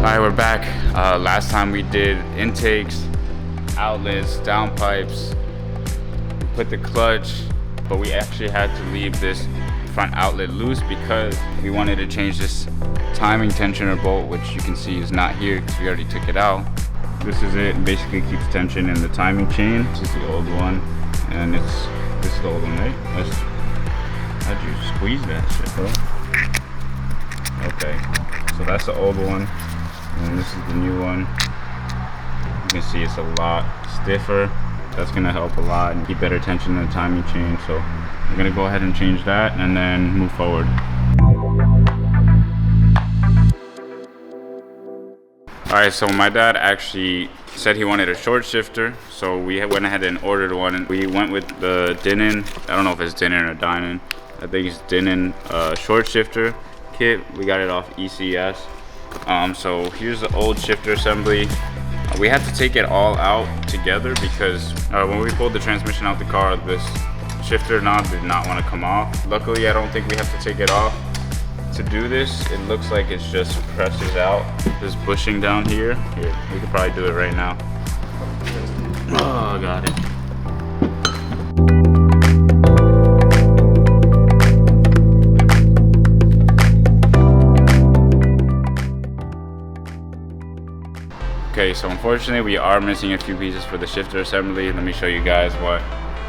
Alright, we're back. Last time we did intakes, outlets, downpipes. We put the clutch, but we actually had to leave this front outlet loose because we wanted to change this timing tensioner bolt, which you can see is not here because we already took it out. This is it. Basically keeps tension in the timing chain. This is the old one, and this is the old one, right? How'd you squeeze that shit, bro? Okay, so that's the old one. And this is the new one. You can see it's a lot stiffer. That's gonna help a lot and keep better tension in the timing chain. So we're gonna go ahead and change that and then move forward. All right, so my dad actually said he wanted a short shifter. So we went ahead and ordered one. And we went with the Denon. I don't know if it's Denon or Dynon. I think it's Denon short shifter kit. We got it off ECS. So here's the old shifter assembly. We had to take it all out together because when we pulled the transmission out the car, this shifter knob did not want to come off. Luckily, I don't think we have to take it off to do this. It looks like it just presses out this bushing down here. Here, we could probably do it right now. Oh, got it. Okay, so unfortunately we are missing a few pieces for the shifter assembly. Let me show you guys what's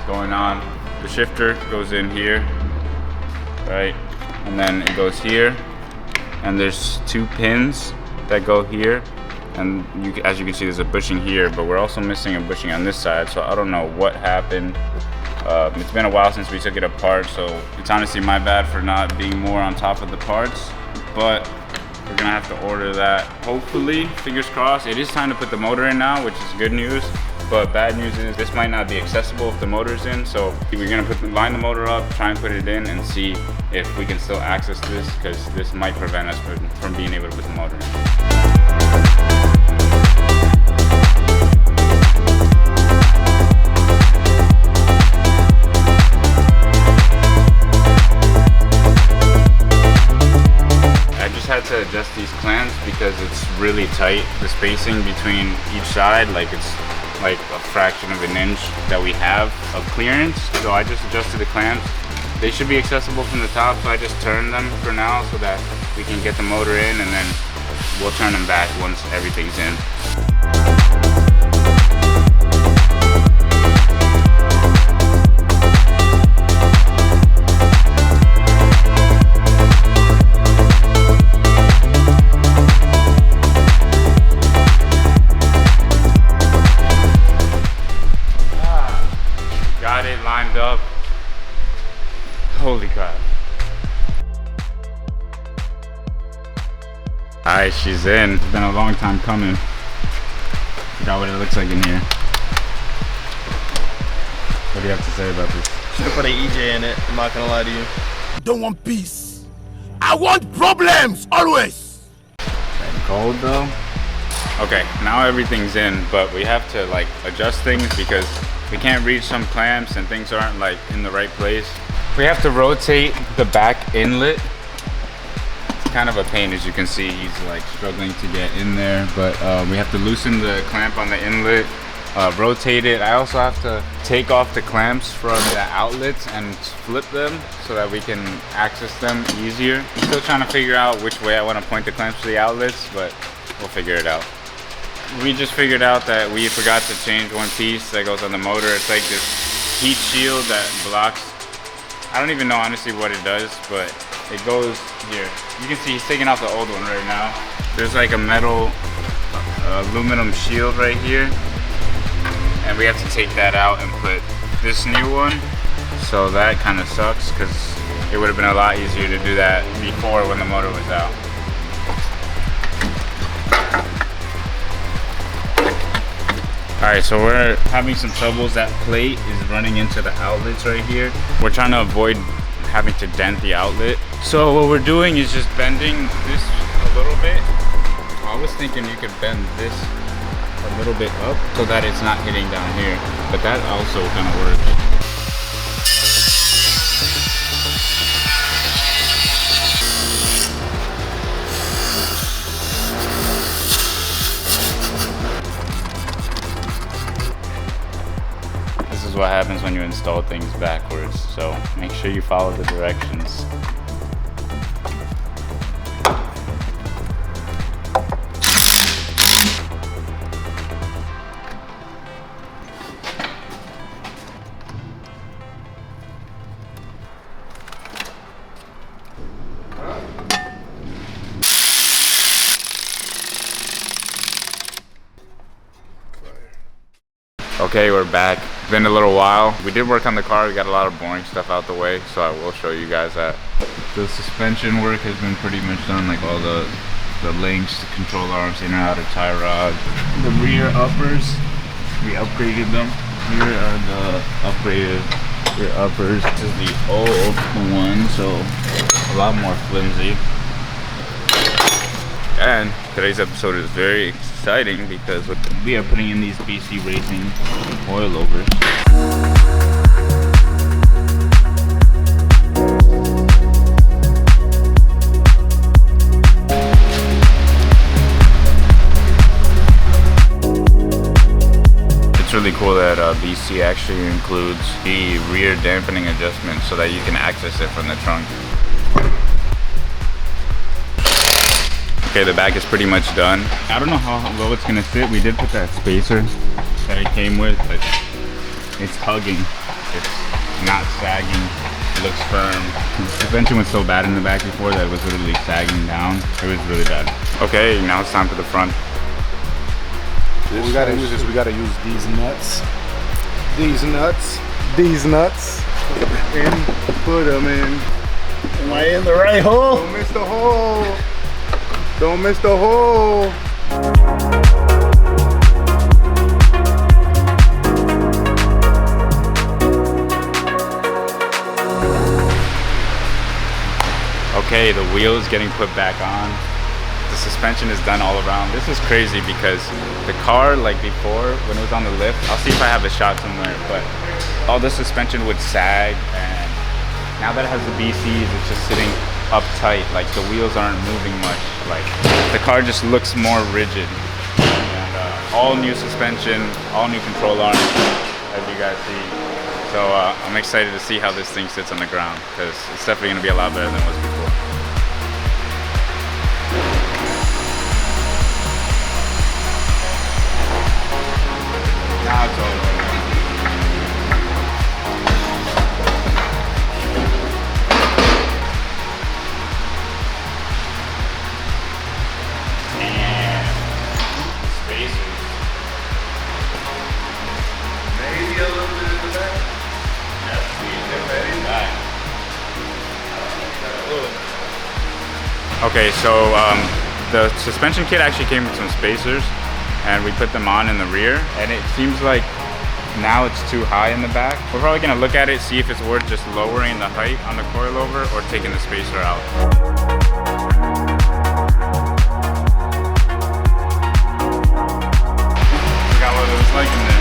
going on. The shifter goes in here, right? And then it goes here. And there's two pins that go here. And as you can see, there's a bushing here, but we're also missing a bushing on this side. So I don't know what happened. It's been a while since we took it apart, so it's honestly my bad for not being more on top of the parts. But we're gonna have to order that. Hopefully, fingers crossed. It is time to put the motor in now, which is good news. But bad news is this might not be accessible if the motor's in. So we're gonna line the motor up, try and put it in, and see if we can still access this, because this might prevent us from being able to put the motor in. Had to adjust these clamps because it's really tight, the spacing between each side, like it's like a fraction of an inch that we have of clearance. So I just adjusted the clamps. They should be accessible from the top, so I just turned them for now so that we can get the motor in, and then we'll turn them back once everything's in. Up. Holy crap. Alright, she's in. It's been a long time coming. Forgot what it looks like in here. What do you have to say about this? Should have put an EJ in it, I'm not gonna lie to you. I don't want peace. I want problems, always. Getting cold though. Okay, now everything's in, but we have to like adjust things because we can't reach some clamps and things aren't like in the right place. We have to rotate the back inlet. It's kind of a pain, as you can see. He's like struggling to get in there, but we have to loosen the clamp on the inlet, rotate it. I also have to take off the clamps from the outlets and flip them so that we can access them easier. I'm still trying to figure out which way I want to point the clamps to the outlets, but we'll figure it out. We just figured out that we forgot to change one piece that goes on the motor. It's like this heat shield that blocks. I don't even know honestly what it does, but it goes here. You can see he's taking off the old one right now. There's like a metal aluminum shield right here, and we have to take that out and put this new one. So that kind of sucks because it would have been a lot easier to do that before when the motor was out. Alright, so we're having some troubles. That plate is running into the outlets right here. We're trying to avoid having to dent the outlet. So what we're doing is just bending this a little bit. I was thinking you could bend this a little bit up so that it's not hitting down here, but that also kind of works. what happens when you install things backwards. So make sure you follow the directions. Okay, we're back. It's been a little while. We did work on the car. We got a lot of boring stuff out the way, so I will show you guys that. The suspension work has been pretty much done, like all the links, the control arms, inner outer tie rod. The rear uppers, we upgraded them. Here are the upgraded rear uppers. This is the old one, so a lot more flimsy. And today's episode is very exciting because we are putting in these BC Racing coilovers. It's really cool that BC actually includes the rear dampening adjustment so that you can access it from the trunk. Okay, the back is pretty much done. I don't know how low it's gonna sit. We did put that spacer that it came with, but it's hugging. It's not sagging. It looks firm. The suspension was so bad in the back before that it was literally sagging down. It was really bad. Okay, now it's time for the front. What we gotta use is we gotta use these nuts. These nuts. These nuts. And put them in. Am I in the right hole? Don't miss the hole. Don't miss the hole. Okay, the wheel is getting put back on. The suspension is done all around. This is crazy because the car, like before, when it was on the lift, I'll see if I have a shot somewhere, but all the suspension would sag, and now that it has the BCs, it's just sitting uptight, like the wheels aren't moving much, like the car just looks more rigid. And all new suspension, all new control arms, as you guys see. So I'm excited to see how this thing sits on the ground, because it's definitely going to be a lot better than it was before. Now it's over. Okay, so the suspension kit actually came with some spacers, and we put them on in the rear, and it seems like now it's too high in the back. We're probably gonna look at it, see if it's worth just lowering the height on the coilover or taking the spacer out. Forgot what it was like in there.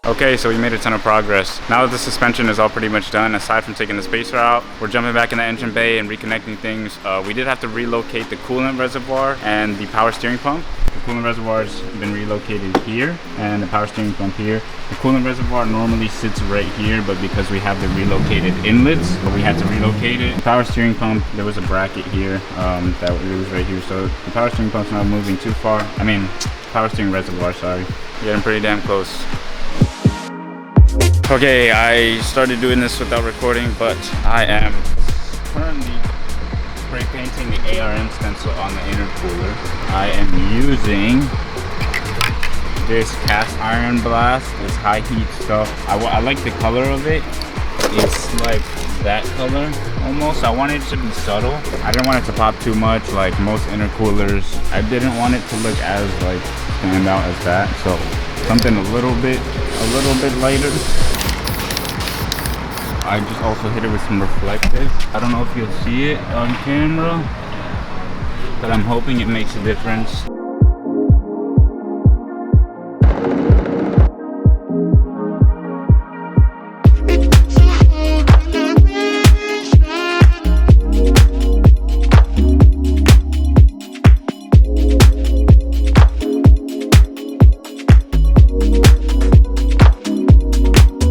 Okay, so we made a ton of progress. Now that the suspension is all pretty much done, aside from taking the spacer out, we're jumping back in the engine bay and reconnecting things. We did have to relocate the coolant reservoir and the power steering pump. The coolant reservoir has been relocated here, and the power steering pump here. The coolant reservoir normally sits right here, but because we have the relocated inlets, we had to relocate it. The power steering pump, there was a bracket here that it was right here, so the power steering pump's not moving too far. I mean, power steering reservoir, sorry. Getting pretty damn close. Okay, I started doing this without recording, but I am currently spray painting the ARM stencil on the intercooler. I am using this cast iron blast, this high heat stuff. I like the color of it. It's like that color almost. I wanted it to be subtle. I didn't want it to pop too much like most intercoolers. I didn't want it to look as like stand out as that. So something a little bit lighter. I just also hit it with some reflective. I don't know if you'll see it on camera, but I'm hoping it makes a difference.